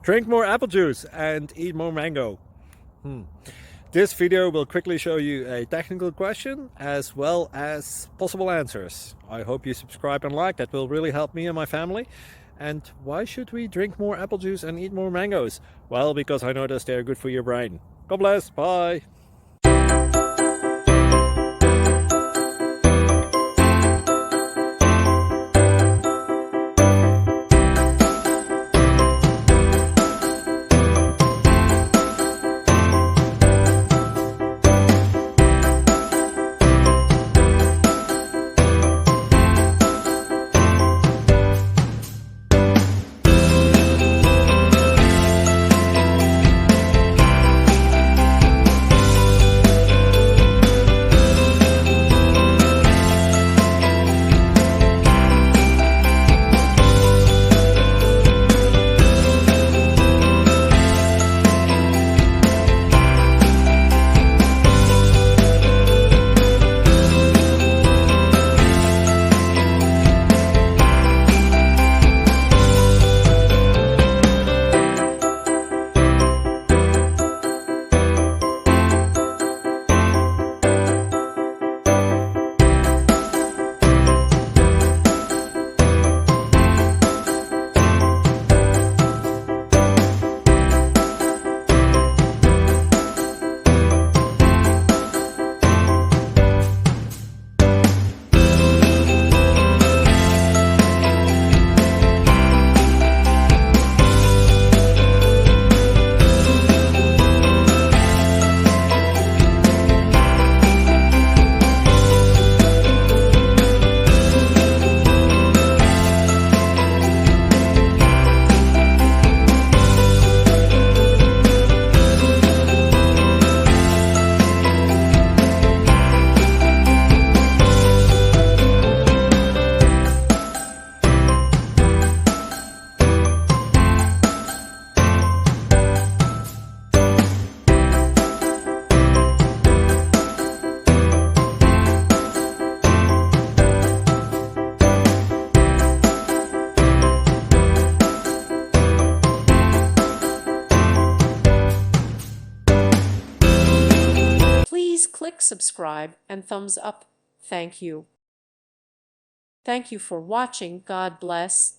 Drink more apple juice and eat more mango. This video will quickly show you a technical question as well as possible answers. I hope you subscribe and like, that will really help me and my family. And why should we drink more apple juice and eat more mangoes? Well, because I noticed they're good for your brain. God bless, bye! Please click subscribe and thumbs up. Thank you. Thank you for watching. God bless.